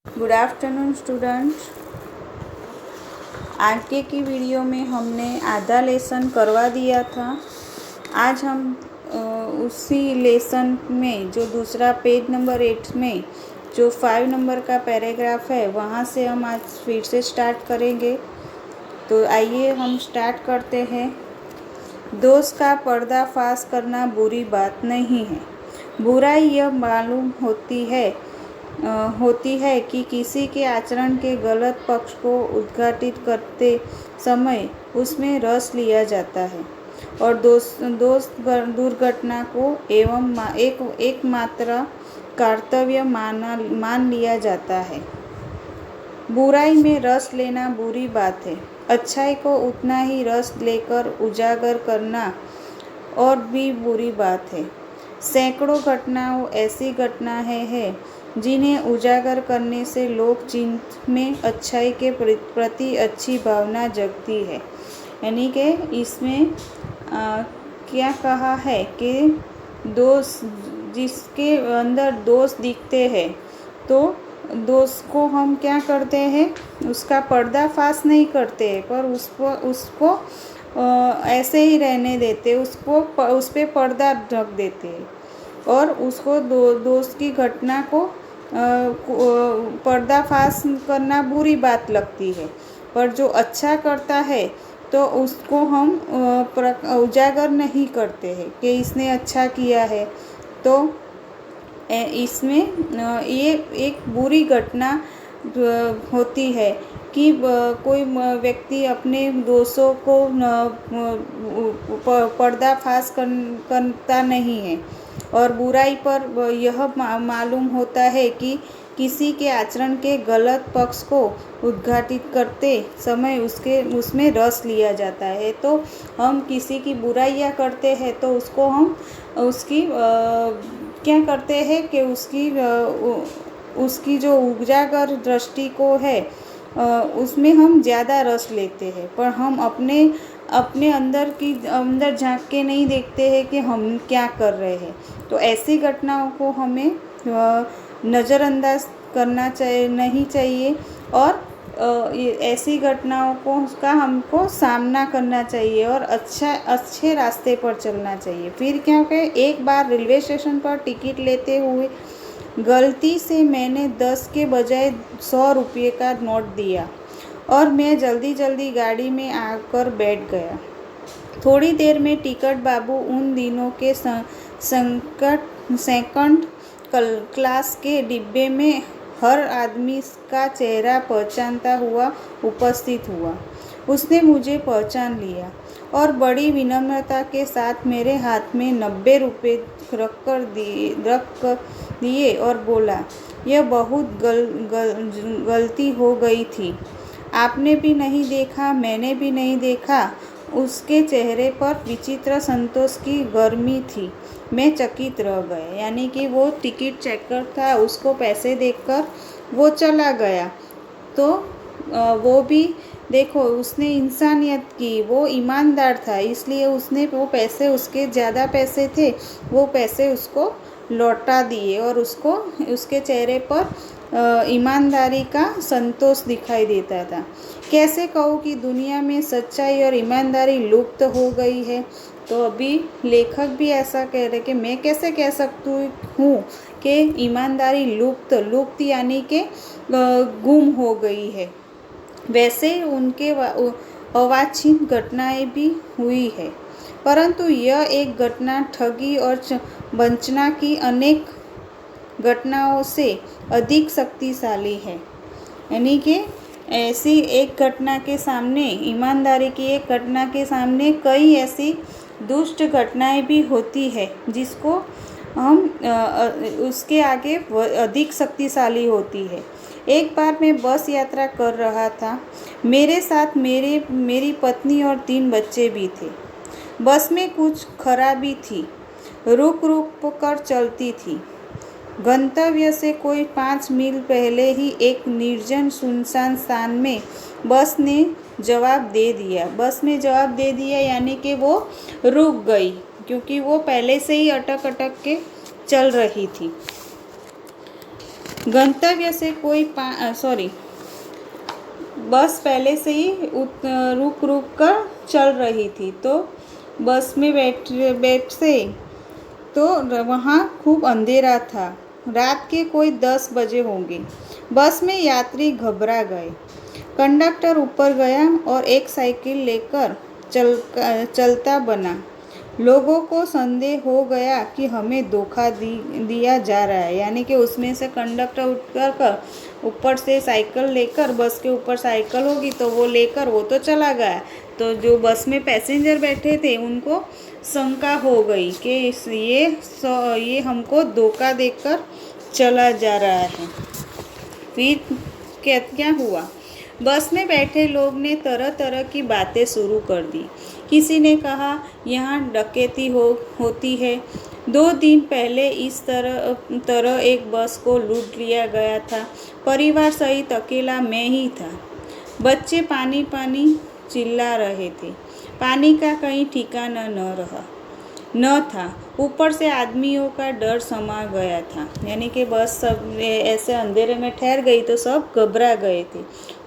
Good afternoon students. आगे की video में हमने आधा लेसन करवा दिया था। आज हम उसी लेसन में जो दूसरा पेज नंबर 8 में जो 5 नंबर का पैराग्राफ है वहाँ से हम आज फिर से स्टार्ट करेंगे। तो आइए हम स्टार्ट करते हैं। दोस्त का पर्दाफाश करना बुरी बात नहीं है। बुराई यह मालूम होती है कि किसी के आचरण के गलत पक्ष को उद्घाटित करते समय उसमें रस लिया जाता है और दोस्त दुर्घटना को एवं एकमात्र कर्तव्य मान लिया जाता है। बुराई में रस लेना बुरी बात है। अच्छाई को उतना ही रस लेकर उजागर करना और भी बुरी बात है। सैकड़ों घटनाओं ऐसी घटनाएं हैं जिन्हें उजागर करने से लोग में अच्छाई के प्रति अच्छी भावना जगती है। यानी कि इसमें क्या कहा है कि दोस्त जिसके अंदर दोस्त दिखते हैं तो दोस्त को हम क्या करते हैं, उसका पर्दाफाश नहीं करते हैं पर उसको ऐसे ही रहने देते, उस पर पर्दा ढक देते हैं और उसको दोस्त की घटना को पर्दाफाश करना बुरी बात लगती है। पर जो अच्छा करता है तो उसको हम उजागर नहीं करते हैं कि इसने अच्छा किया है। तो इसमें ये एक बुरी घटना होती है कि कोई व्यक्ति अपने दोषों को पर्दाफाश करता नहीं है और बुराई पर यह मालूम होता है कि किसी के आचरण के गलत पक्ष को उद्घाटित करते समय उसमें रस लिया जाता है। तो हम किसी की बुराइयां करते हैं तो उसको हम उसकी क्या करते हैं कि उसकी जो उजागर दृष्टि को है उसमें हम ज़्यादा रस लेते हैं, पर हम अपने अंदर झांक के नहीं देखते हैं कि हम क्या कर रहे हैं। तो ऐसी घटनाओं को हमें नज़रअंदाज करना नहीं चाहिए और ऐसी घटनाओं का हमको सामना करना चाहिए और अच्छे रास्ते पर चलना चाहिए। फिर क्योंकि एक बार रेलवे स्टेशन पर टिकट लेते हुए गलती से मैंने 10 के बजाय 100 रुपये का नोट दिया और मैं जल्दी गाड़ी में आकर बैठ गया। थोड़ी देर में टिकट बाबू उन दिनों के सेकंड क्लास के डिब्बे में हर आदमी का चेहरा पहचानता हुआ उपस्थित हुआ। उसने मुझे पहचान लिया और बड़ी विनम्रता के साथ मेरे हाथ में 90 रुपये रख दिए और बोला, यह बहुत गलती हो गई थी। आपने भी नहीं देखा, मैंने भी नहीं देखा। उसके चेहरे पर विचित्र संतोष की गर्मी थी। मैं चकित रह गया। यानी कि वो टिकट चेकर था, उसको पैसे देकर वो चला गया। तो वो भी देखो उसने इंसानियत की, वो ईमानदार था, इसलिए उसने वो पैसे, उसके ज़्यादा पैसे थे, वो पैसे उसको लौटा दिए और उसके चेहरे पर ईमानदारी का संतोष दिखाई देता था। कैसे कहूँ कि दुनिया में सच्चाई और ईमानदारी लुप्त हो गई है। तो अभी लेखक भी ऐसा कह रहे कि मैं कैसे कह सकती हूँ कि ईमानदारी लुप्त यानी कि गुम हो गई है। वैसे उनके अवांछित घटनाएं भी हुई है, परंतु यह एक घटना ठगी और वंचना की अनेक घटनाओं से अधिक शक्तिशाली है। यानी कि ऐसी एक घटना के सामने, ईमानदारी की एक घटना के सामने कई ऐसी दुष्ट घटनाएं भी होती है जिसको हम उसके आगे अधिक शक्तिशाली होती है। एक बार मैं बस यात्रा कर रहा था। मेरे साथ मेरी पत्नी और 3 बच्चे भी थे। बस में कुछ खराबी थी, रुक कर चलती थी। गंतव्य से कोई 5 मील पहले ही एक निर्जन सुनसान स्थान में बस में जवाब दे दिया। यानी कि वो रुक गई क्योंकि वो पहले से ही अटक के चल रही थी। गंतव्य से कोई बस पहले से ही रुक रुक कर चल रही थी, तो बस में बैठे तो वहाँ खूब अंधेरा था। रात के कोई 10 बजे होंगे। बस में यात्री घबरा गए। कंडक्टर ऊपर गया और एक साइकिल लेकर चलता बना। लोगों को संदेह हो गया कि हमें धोखा दिया जा रहा है, यानी कि उसमें से कंडक्टर उतर कर ऊपर से साइकिल लेकर, बस के ऊपर साइकिल होगी तो वो लेकर वो तो चला गया, तो जो बस में पैसेंजर बैठे थे उनको शंका हो गई कि ये हमको धोखा देकर चला जा रहा है। फिर क्या हुआ? बस में बैठे लोग ने तरह तरह की बातें शुरू कर दी। किसी ने कहा यहाँ डकैती होती है। 2 दिन पहले इस तरह एक बस को लूट लिया गया था। परिवार सहित अकेला मैं ही था। बच्चे पानी पानी चिल्ला रहे थे। पानी का कहीं ठिकाना न था। ऊपर से आदमियों का डर समा गया था, यानी कि बस सब ऐसे अंधेरे में ठहर गई तो सब घबरा गए थे।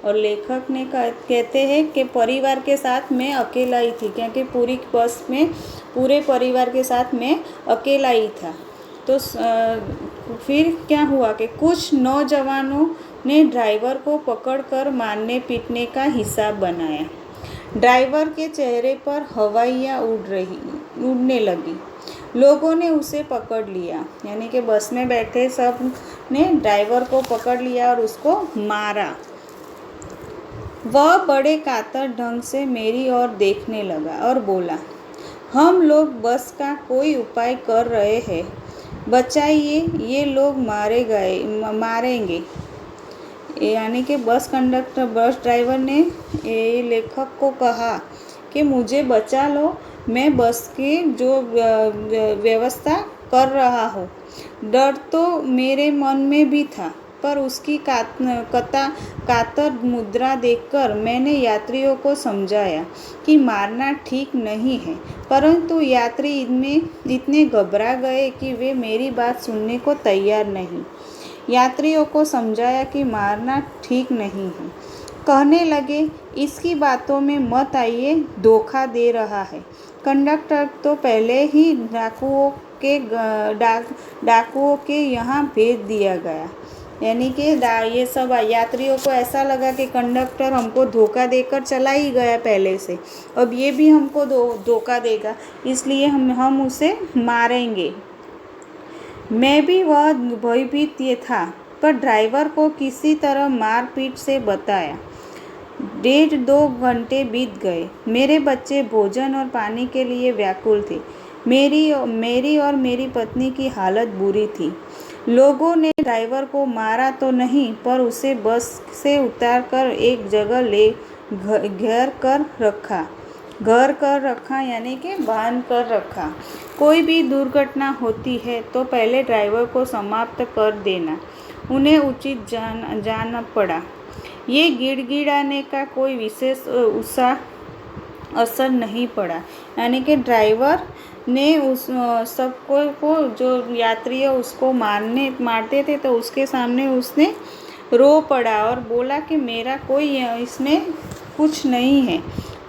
और लेखक ने कहते हैं कि परिवार के साथ मैं अकेला ही थी, क्योंकि पूरी बस में पूरे परिवार के साथ मैं अकेला ही था। तो फिर क्या हुआ कि कुछ नौजवानों ने ड्राइवर को पकड़कर मारने पीटने का हिसाब बनाया। ड्राइवर के चेहरे पर हवाइयाँ उड़ने लगी। लोगों ने उसे पकड़ लिया, यानी कि बस में बैठे सब ने ड्राइवर को पकड़ लिया और उसको मारा। वह बड़े कातर ढंग से मेरी ओर देखने लगा और बोला, हम लोग बस का कोई उपाय कर रहे हैं, बचाइए, ये लोग मारेंगे। यानी कि बस ड्राइवर ने लेखक को कहा कि मुझे बचा लो, मैं बस की जो व्यवस्था कर रहा हूँ। डर तो मेरे मन में भी था, पर उसकी कातर मुद्रा देखकर मैंने यात्रियों को समझाया कि मारना ठीक नहीं है, परंतु यात्री इतने घबरा गए कि वे मेरी बात सुनने को तैयार नहीं। यात्रियों को समझाया कि मारना ठीक नहीं है। कहने लगे, इसकी बातों में मत आइए, धोखा दे रहा है। कंडक्टर तो पहले ही डाकुओं के यहाँ भेज दिया गया। यानी कि ये सब यात्रियों को ऐसा लगा कि कंडक्टर हमको धोखा देकर चला ही गया पहले से, अब ये भी हमको धोखा देगा, इसलिए हम उसे मारेंगे। मैं भी वह भयभीत था, पर ड्राइवर को किसी तरह मारपीट से बताया। 1.5-2 घंटे बीत गए। मेरे बच्चे भोजन और पानी के लिए व्याकुल थे। मेरी और मेरी पत्नी की हालत बुरी थी। लोगों ने ड्राइवर को मारा तो नहीं, पर उसे बस से उतारकर एक जगह घर कर रखा, यानी कि बांध कर रखा। कोई भी दुर्घटना होती है तो पहले ड्राइवर को समाप्त कर देना, उन्हें उचित जान पड़ा। ये गिड़गिड़ाने का कोई विशेष असर नहीं पड़ा, यानी कि ड्राइवर ने उस सबको जो यात्री है उसको मारते थे तो उसके सामने उसने रो पड़ा और बोला कि मेरा कोई इसमें कुछ नहीं है।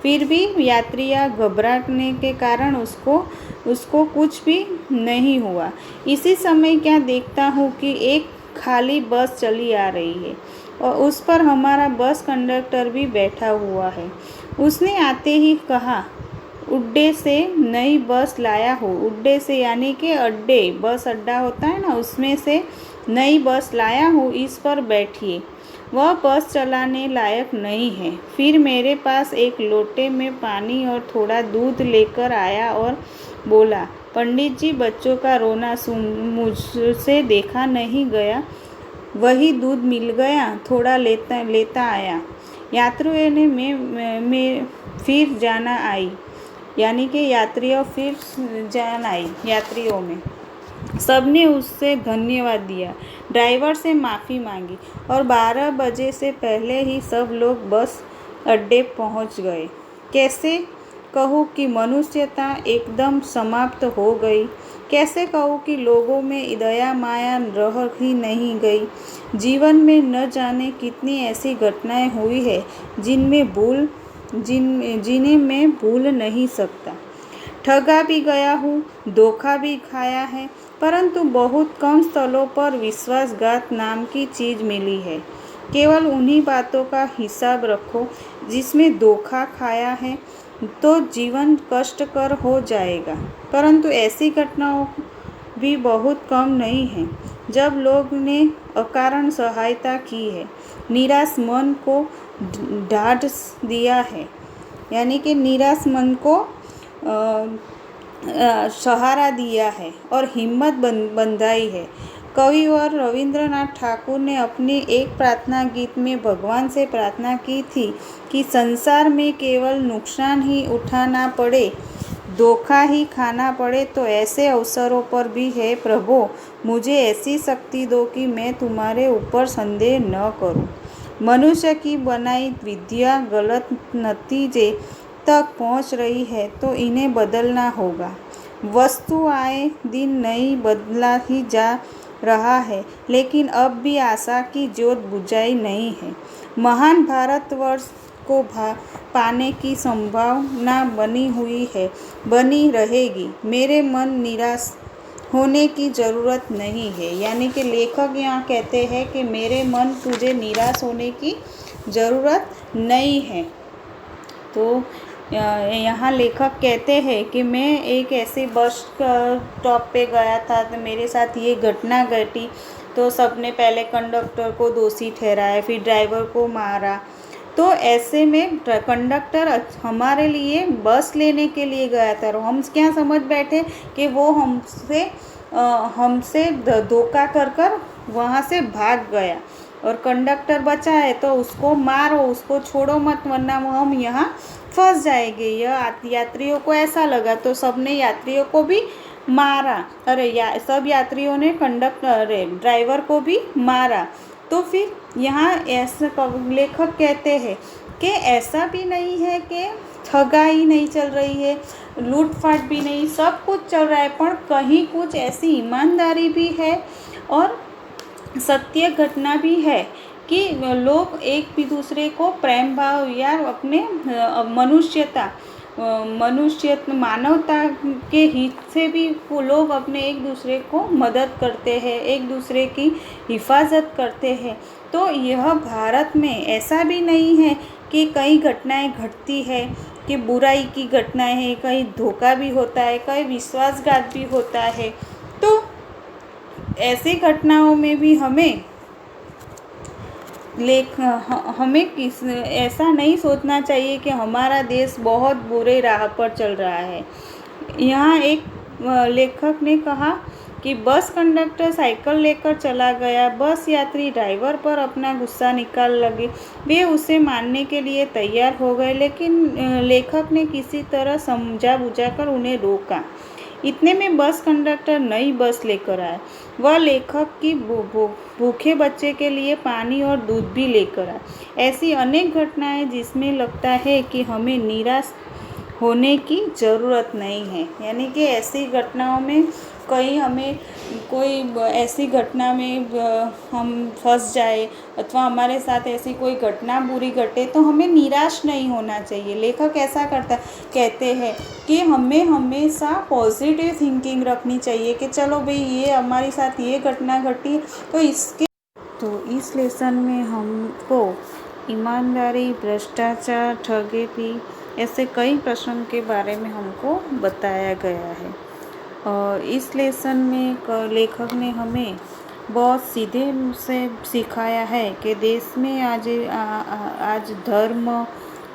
फिर भी यात्रियाँ घबराने के कारण उसको कुछ भी नहीं हुआ। इसी समय क्या देखता हूँ कि एक खाली बस चली आ रही है और उस पर हमारा बस कंडक्टर भी बैठा हुआ है। उसने आते ही कहा, उड्डे से नई बस लाया हो। उड्डे से यानी कि अड्डे, बस अड्डा होता है ना, उसमें से नई बस लाया हो, इस पर बैठिए। वह बस चलाने लायक नहीं है। फिर मेरे पास एक लोटे में पानी और थोड़ा दूध लेकर आया और बोला, पंडित जी, बच्चों का रोना मुझसे देखा नहीं गया, वही दूध मिल गया, थोड़ा लेता आया। यात्रियों ने मैं फिर जाना आई, यानी कि यात्रियों फिर जान आई यात्रियों में। सबने उससे धन्यवाद दिया, ड्राइवर से माफ़ी मांगी और 12 बजे से पहले ही सब लोग बस अड्डे पहुंच गए। कैसे कहूँ कि मनुष्यता एकदम समाप्त हो गई। कैसे कहूँ कि लोगों में दया माया रह ही नहीं गई। जीवन में न जाने कितनी ऐसी घटनाएं हुई है जिन्हें मैं भूल नहीं सकता। ठगा भी गया हूँ, धोखा भी खाया है, परंतु बहुत कम स्थलों पर विश्वासघात नाम की चीज़ मिली है। केवल उन्हीं बातों का हिसाब रखो जिसमें धोखा खाया है, तो जीवन कष्टकर हो जाएगा। परंतु ऐसी घटनाओं भी बहुत कम नहीं है जब लोग ने अकारण सहायता की है, निराश मन को ढाढ़स दिया है, यानी कि निराश मन को सहारा दिया है और हिम्मत बंधाई है। कविवर रविंद्रनाथ ठाकुर ने अपने एक प्रार्थना गीत में भगवान से प्रार्थना की थी कि संसार में केवल नुकसान ही उठाना पड़े, धोखा ही खाना पड़े, तो ऐसे अवसरों पर भी है प्रभु मुझे ऐसी शक्ति दो कि मैं तुम्हारे ऊपर संदेह न करूं। मनुष्य की बनाई विद्या गलत नतीजे तक पहुंच रही है तो इन्हें बदलना होगा। वस्तु आए दिन नई बदला ही जा रहा है, लेकिन अब भी आशा की ज्योत बुझाई नहीं है। महान भारतवर्ष को पाने की संभावना बनी हुई है, बनी रहेगी। मेरे मन निराश होने की ज़रूरत नहीं है। यानी कि लेखक यहाँ कहते हैं कि मेरे मन तुझे निराश होने की ज़रूरत नहीं है। तो यहाँ लेखक कहते हैं कि मैं एक ऐसे बस स्टॉप पे गया था तो मेरे साथ ये घटना घटी, तो सबने पहले कंडक्टर को दोषी ठहराया, फिर ड्राइवर को मारा। तो ऐसे में कंडक्टर हमारे लिए बस लेने के लिए गया था और हम क्या समझ बैठे कि वो हमसे धोखा कर वहाँ से भाग गया और कंडक्टर बचा है तो उसको मारो, उसको छोड़ो मत, वरना हम यहाँ फंस जाएंगे। यह यात्रियों को ऐसा लगा तो सबने यात्रियों को भी मारा। सब यात्रियों ने ड्राइवर को भी मारा। तो फिर यहाँ ऐसा लेखक कहते हैं कि ऐसा भी नहीं है कि ठगाई नहीं चल रही है, लूटपाट भी नहीं, सब कुछ चल रहा है, पर कहीं कुछ ऐसी ईमानदारी भी है और सत्य घटना भी है कि लोग एक भी दूसरे को प्रेम भाव या अपने मानवता के हित से भी वो लोग अपने एक दूसरे को मदद करते हैं, एक दूसरे की हिफाजत करते हैं। तो यह भारत में ऐसा भी नहीं है कि कई घटनाएं घटती है कि बुराई की घटनाएं हैं, कहीं धोखा भी होता है, कहीं विश्वासघात भी होता है। तो ऐसी घटनाओं में भी हमें ऐसा नहीं सोचना चाहिए कि हमारा देश बहुत बुरे राह पर चल रहा है। यहाँ एक लेखक ने कहा कि बस कंडक्टर साइकिल लेकर चला गया, बस यात्री ड्राइवर पर अपना गुस्सा निकाल लगे, वे उसे मारने के लिए तैयार हो गए, लेकिन लेखक ने किसी तरह समझा बुझाकर उन्हें रोका। इतने में बस कंडक्टर नई बस लेकर आया। वह लेखक की भूखे बच्चे के लिए पानी और दूध भी लेकर आया। ऐसी अनेक घटनाएं जिसमें लगता है कि हमें निराश होने की ज़रूरत नहीं है। यानी कि ऐसी घटनाओं में कोई ऐसी घटना में हम फंस जाए अथवा हमारे साथ ऐसी कोई घटना बुरी घटे तो हमें निराश नहीं होना चाहिए। लेखक ऐसा कहते हैं कि हमें हमेशा पॉजिटिव थिंकिंग रखनी चाहिए कि चलो भाई ये हमारे साथ ये घटना घटी तो इस लेसन में हमको ईमानदारी, भ्रष्टाचार, ठगेपी ऐसे कई प्रश्न के बारे में हमको बताया गया है। और इस लेसन में लेखक ने हमें बहुत सीधे से सिखाया है कि देश में आज धर्म,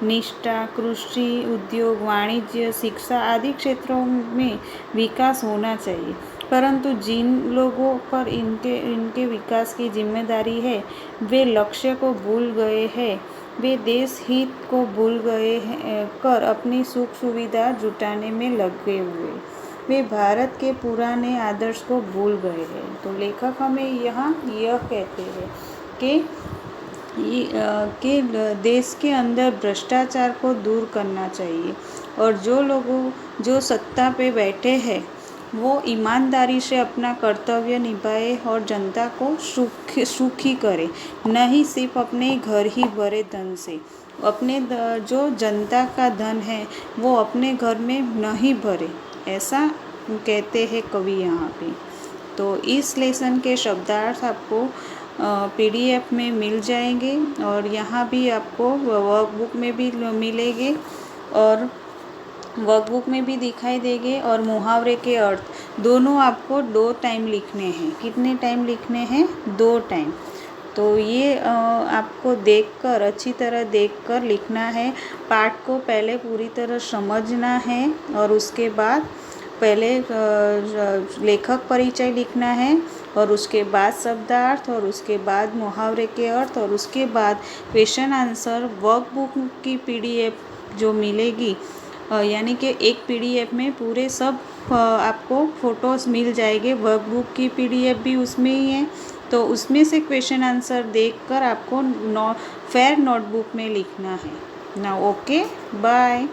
निष्ठा, कृषि, उद्योग, वाणिज्य, शिक्षा आदि क्षेत्रों में विकास होना चाहिए, परंतु जिन लोगों पर इनके विकास की जिम्मेदारी है वे लक्ष्य को भूल गए हैं, वे देश हित को भूल गए हैं कर अपनी सुख सुविधा जुटाने में लगे हुए, वे भारत के पुराने आदर्श को भूल गए हैं। तो लेखक हमें यहाँ यह कहते हैं कि देश के अंदर भ्रष्टाचार को दूर करना चाहिए और जो सत्ता पे बैठे हैं वो ईमानदारी से अपना कर्तव्य निभाए और जनता को सुखी करे, नहीं सिर्फ अपने घर ही भरे धन से। अपने जो जनता का धन है वो अपने घर में नहीं भरे, ऐसा कहते हैं कवि यहाँ पे। तो इस लेसन के शब्दार्थ आपको PDF में मिल जाएंगे और यहाँ भी आपको वर्कबुक में भी मिलेंगे और वर्कबुक में भी दिखाई देंगे। और मुहावरे के अर्थ दोनों आपको 2 टाइम लिखने हैं। कितने टाइम लिखने हैं? 2 टाइम। तो ये आपको देखकर, अच्छी तरह देखकर लिखना है। पाठ को पहले पूरी तरह समझना है और उसके बाद पहले लेखक परिचय लिखना है और उसके बाद शब्दार्थ और उसके बाद मुहावरे के अर्थ और उसके बाद क्वेश्चन आंसर। वर्कबुक की PDF जो मिलेगी, यानी कि एक PDF में पूरे सब आपको फ़ोटोज़ मिल जाएंगे। वर्कबुक की PDF भी उसमें ही है, तो उसमें से क्वेश्चन आंसर देखकर आपको फेयर नोटबुक में लिखना है ना। Okay, bye.